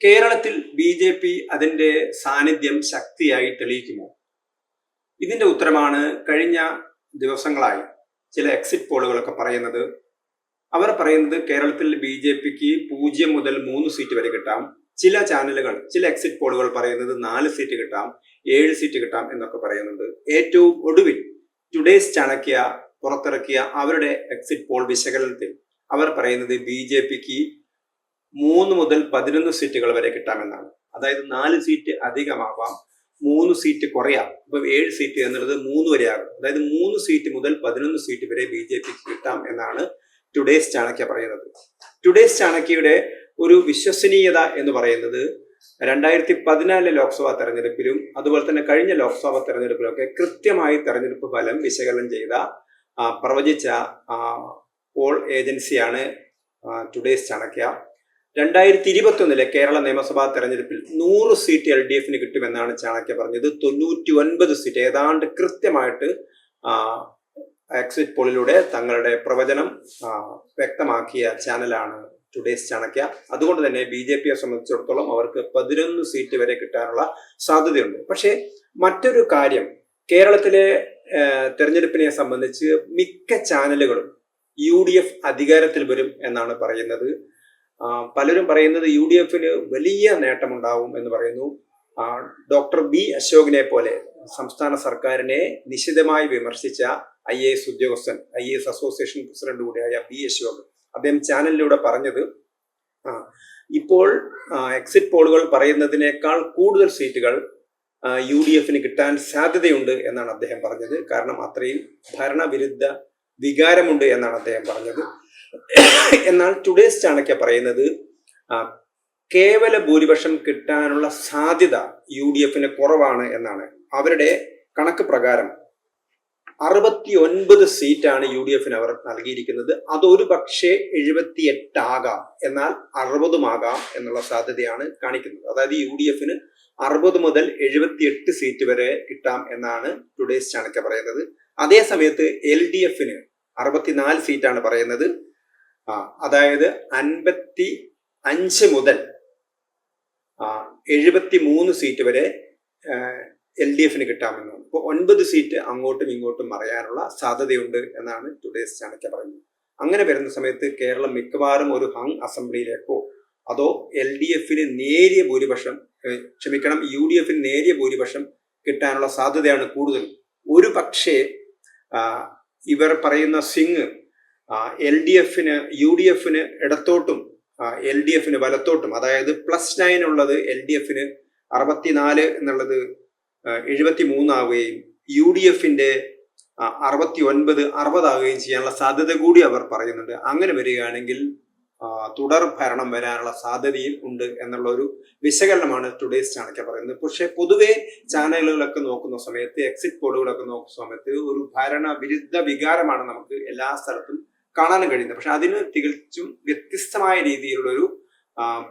കേരളത്തിൽ BJP അതിന്റെ സാന്നിധ്യം ശക്തിയായി തെളിയിക്കുമോ? ഇതിന്റെ ഉത്തരമാണ് കഴിഞ്ഞ ദിവസങ്ങളായി ചില എക്സിറ്റ് പോളുകളൊക്കെ പറയുന്നത്. അവർ പറയുന്നത് കേരളത്തിൽ BJPക്ക് 0 മുതൽ 3 സീറ്റ് വരെ കിട്ടാം. ചില ചാനലുകൾ, ചില എക്സിറ്റ് പോളുകൾ പറയുന്നത് 4 സീറ്റ് കിട്ടാം, 7 സീറ്റ് കിട്ടാം എന്നൊക്കെ പറയുന്നുണ്ട്. ഏറ്റവും ഒടുവിൽ ടുഡേസ് ചാണക്യ പുറത്തിറക്കിയ അവരുടെ എക്സിറ്റ് പോൾ വിശകലനത്തിൽ അവർ പറയുന്നത് BJPക്ക് 3 മുതൽ 11 സീറ്റുകൾ വരെ കിട്ടാമെന്നാണ്. അതായത് 4 സീറ്റ് അധികമാവാം, 3 സീറ്റ് കുറയാം. ഇപ്പൊ 7 സീറ്റ് എന്നുള്ളത് 3 വരെ ആകും. അതായത് 3 സീറ്റ് മുതൽ 11 സീറ്റ് വരെ BJPക്ക് കിട്ടാം എന്നാണ് ടുഡേസ് ചാണക്യ പറയുന്നത്. ടുഡേസ് ചാണക്യയുടെ ഒരു വിശ്വസനീയത എന്ന് പറയുന്നത് 2014 ലോക്സഭാ തെരഞ്ഞെടുപ്പിലും അതുപോലെ തന്നെ കഴിഞ്ഞ ലോക്സഭാ തെരഞ്ഞെടുപ്പിലൊക്കെ കൃത്യമായി തെരഞ്ഞെടുപ്പ് ഫലം വിശകലനം ചെയ്ത പ്രവചിച്ച പോൾ ഏജൻസിയാണ് ടുഡേസ് ചാണക്യ. 2021 കേരള നിയമസഭാ തെരഞ്ഞെടുപ്പിൽ 100 സീറ്റ് LDFന് കിട്ടുമെന്നാണ് ചാണക്യ പറഞ്ഞത്. 99 സീറ്റ് ഏതാണ്ട് കൃത്യമായിട്ട് എക്സിറ്റ് പോളിലൂടെ തങ്ങളുടെ പ്രവചനം വ്യക്തമാക്കിയ ചാനലാണ് ടുഡേസ് ചാണക്യ. അതുകൊണ്ട് തന്നെ BJPയെ സംബന്ധിച്ചിടത്തോളം അവർക്ക് 11 സീറ്റ് വരെ കിട്ടാനുള്ള സാധ്യതയുണ്ട്. പക്ഷേ മറ്റൊരു കാര്യം, കേരളത്തിലെ തെരഞ്ഞെടുപ്പിനെ സംബന്ധിച്ച് മിക്ക ചാനലുകളും UDF അധികാരത്തിൽ വരും എന്നാണ് പറയുന്നത്. പലരും പറയുന്നത് UDFന് വലിയ നേട്ടമുണ്ടാവും എന്ന് പറയുന്നു. ഡോക്ടർ B അശോകിനെ പോലെ സംസ്ഥാന സർക്കാരിനെ നിശിതമായി വിമർശിച്ച IAS ഉദ്യോഗസ്ഥൻ, IAS അസോസിയേഷൻ പ്രസിഡന്റ് കൂടിയായ B അശോക്, അദ്ദേഹം ചാനലിലൂടെ പറഞ്ഞത് ഇപ്പോൾ എക്സിറ്റ് പോളുകൾ പറയുന്നതിനേക്കാൾ കൂടുതൽ സീറ്റുകൾ UDFന് കിട്ടാൻ സാധ്യതയുണ്ട് എന്നാണ് അദ്ദേഹം പറഞ്ഞത്. കാരണം അത്രയും ഭരണവിരുദ്ധ വികാരമുണ്ട് എന്നാണ് അദ്ദേഹം പറഞ്ഞത്. എന്നാൽ ടുഡേസ് ചാണക്യ പറയുന്നത് കേവല ഭൂരിപക്ഷം കിട്ടാനുള്ള സാധ്യത UDFന് കുറവാണ് എന്നാണ്. അവരുടെ കണക്ക് പ്രകാരം 69 സീറ്റാണ് UDFന് അവർ നൽകിയിരിക്കുന്നത്. അതൊരു പക്ഷേ 78 ആകാം, എന്നാൽ 60 ആകാം എന്നുള്ള സാധ്യതയാണ് കാണിക്കുന്നത്. അതായത് UDFന് 60 മുതൽ 78 സീറ്റ് വരെ കിട്ടാം എന്നാണ് ടുഡേസ് ചാണക്യ പറയുന്നത്. അതേ സമയത്ത് LDFന് 64 സീറ്റാണ് പറയുന്നത്. അതായത് 55 മുതൽ 73 സീറ്റ് വരെ LDFന് കിട്ടാമെന്നാണ്. ഇപ്പോൾ 9 സീറ്റ് അങ്ങോട്ടും ഇങ്ങോട്ടും മറയാനുള്ള സാധ്യതയുണ്ട് എന്നാണ് ടുഡേസ് ചാണക്യ പറയുന്നത്. അങ്ങനെ വരുന്ന സമയത്ത് കേരളം മിക്കവാറും ഒരു ഹങ് അസംബ്ലിയിലേക്കോ അതോ UDFന് നേരിയ ഭൂരിപക്ഷം കിട്ടാനുള്ള സാധ്യതയാണ് കൂടുതൽ. ഒരു പക്ഷേ ഇവർ പറയുന്ന സിംഗ് UDFന് ഇടത്തോട്ടും LDFന് വലത്തോട്ടും, അതായത് +9 ഉള്ളത് LDFന് 64 എന്നുള്ളത് 73 ആവുകയും UDFന്റെ 69 60 ആവുകയും ചെയ്യാനുള്ള സാധ്യത കൂടി അവർ പറയുന്നുണ്ട്. അങ്ങനെ വരികയാണെങ്കിൽ തുടർ ഭരണം വരാനുള്ള സാധ്യതയും ഉണ്ട് എന്നുള്ള ഒരു വിശകലനമാണ് ടുഡേസ് ചാണക്യ പറയുന്നത്. പക്ഷെ പൊതുവെ ചാനലുകളൊക്കെ നോക്കുന്ന സമയത്ത്, എക്സിറ്റ് പോളുകളൊക്കെ നോക്കുന്ന സമയത്ത് ഒരു ഭരണവിരുദ്ധ വികാരമാണ് നമുക്ക് എല്ലാ സ്ഥലത്തും കാണാൻ കഴിയുന്നത്. പക്ഷെ അതിന് തികച്ചും വ്യത്യസ്തമായ രീതിയിലുള്ളൊരു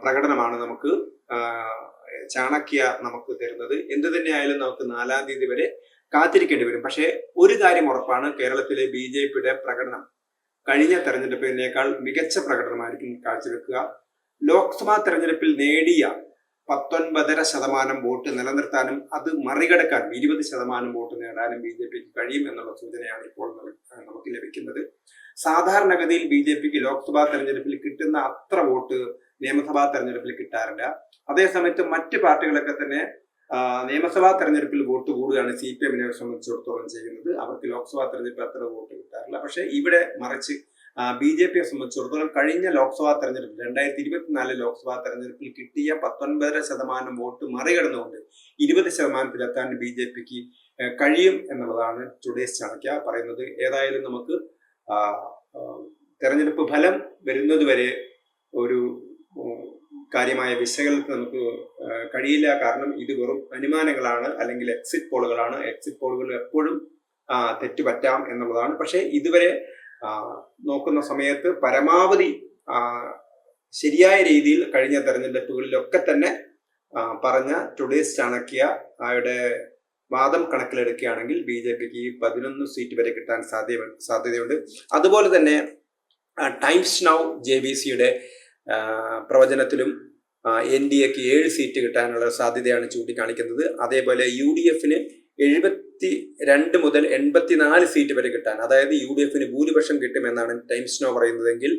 പ്രകടനമാണ് നമുക്ക് ചാണക്യ നമുക്ക് തരുന്നത്. എന്തു തന്നെയായാലും നമുക്ക് 4-ാം തീയതി വരെ കാത്തിരിക്കേണ്ടി വരും. പക്ഷേ ഒരു കാര്യം ഉറപ്പാണ്, കേരളത്തിലെ BJPയുടെ പ്രകടനം കഴിഞ്ഞ തെരഞ്ഞെടുപ്പിനേക്കാൾ മികച്ച പ്രകടനമായിരിക്കും കാഴ്ചവെക്കുക. ലോക്സഭാ തെരഞ്ഞെടുപ്പിൽ നേടിയ 19.5% വോട്ട് നിലനിർത്താനും അത് മറികടക്കാൻ 20% വോട്ട് നേടാനും BJPക്ക് കഴിയും എന്നുള്ള സൂചനയാണ് ഇപ്പോൾ നമുക്ക് ലഭിക്കുന്നത്. സാധാരണഗതിയിൽ BJPക്ക് ലോക്സഭാ തെരഞ്ഞെടുപ്പിൽ കിട്ടുന്ന അത്ര വോട്ട് നിയമസഭാ തെരഞ്ഞെടുപ്പിൽ കിട്ടാറില്ല. അതേസമയത്ത് മറ്റ് പാർട്ടികളൊക്കെ തന്നെ നിയമസഭാ തെരഞ്ഞെടുപ്പിൽ വോട്ട് കൂടുകയാണ് CPMനെ സംബന്ധിച്ചിടത്തോളം ചെയ്യുന്നത്. അവർക്ക് ലോക്സഭാ തെരഞ്ഞെടുപ്പിൽ അത്ര വോട്ട് കിട്ടാറില്ല. പക്ഷെ ഇവിടെ മറിച്ച് BJPയെ സംബന്ധിച്ചിടത്തോളം കഴിഞ്ഞ ലോക്സഭാ തെരഞ്ഞെടുപ്പിൽ 2024 ലോക്സഭാ തെരഞ്ഞെടുപ്പിൽ കിട്ടിയ 19% വോട്ട് മറികടന്നുകൊണ്ട് 20%-ലെത്താൻ BJPക്ക് കഴിയും എന്നുള്ളതാണ് ടുഡേസ് ചാണക്യ പറയുന്നത്. ഏതായാലും നമുക്ക് തെരഞ്ഞെടുപ്പ് ഫലം വരുന്നതുവരെ ഒരു കാര്യമായ വിശകലനത്തിന് നമുക്ക് കഴിയില്ല. കാരണം ഇത് വെറും അനുമാനങ്ങളാണ്, അല്ലെങ്കിൽ എക്സിറ്റ് പോളുകളാണ്. എക്സിറ്റ് പോളുകൾ എപ്പോഴും തെറ്റുപറ്റാം എന്നുള്ളതാണ്. പക്ഷെ ഇതുവരെ നോക്കുന്ന സമയത്ത് പരമാവധി ശരിയായ രീതിയിൽ കഴിഞ്ഞ തെരഞ്ഞെടുപ്പുകളിലൊക്കെ തന്നെ പറഞ്ഞ ടുഡേസ് ചാണക്യയുടെ വാദം കണക്കിലെടുക്കുകയാണെങ്കിൽ BJPക്ക് 11 സീറ്റ് വരെ കിട്ടാൻ സാധ്യതയുണ്ട്. അതുപോലെ തന്നെ ടൈംസ് നൗ JVCയുടെ പ്രവചനത്തിലും NDAക്ക് 7 സീറ്റ് കിട്ടാനുള്ള സാധ്യതയാണ് ചൂണ്ടിക്കാണിക്കുന്നത്. അതേപോലെ UDFന് 72 മുതൽ 84 സീറ്റ് വരെ കിട്ടാൻ, അതായത് UDFന് ഭൂരിപക്ഷം കിട്ടുമെന്നാണ് ടൈംസ് നോ പറയുന്നതെങ്കിൽ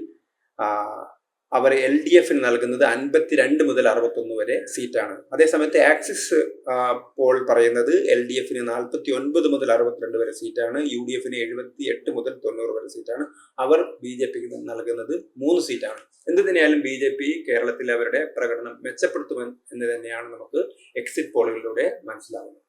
അവർ LDFന് നൽകുന്നത് 52 മുതൽ 61 വരെ സീറ്റാണ്. അതേസമയത്ത് ആക്സിസ് പോൾ പറയുന്നത് LDFന് 49 മുതൽ 62 വരെ സീറ്റാണ്, UDFന് 78 മുതൽ 90 വരെ സീറ്റാണ്. അവർ BJPക്ക് നൽകുന്നത് 3 സീറ്റാണ്. എന്ത് തന്നെയായാലും BJP കേരളത്തിൽ അവരുടെ പ്രകടനം മെച്ചപ്പെടുത്തുമെന്ന് തന്നെയാണ് നമുക്ക് എക്സിറ്റ് പോളുകളിലൂടെ മനസ്സിലാവുന്നത്.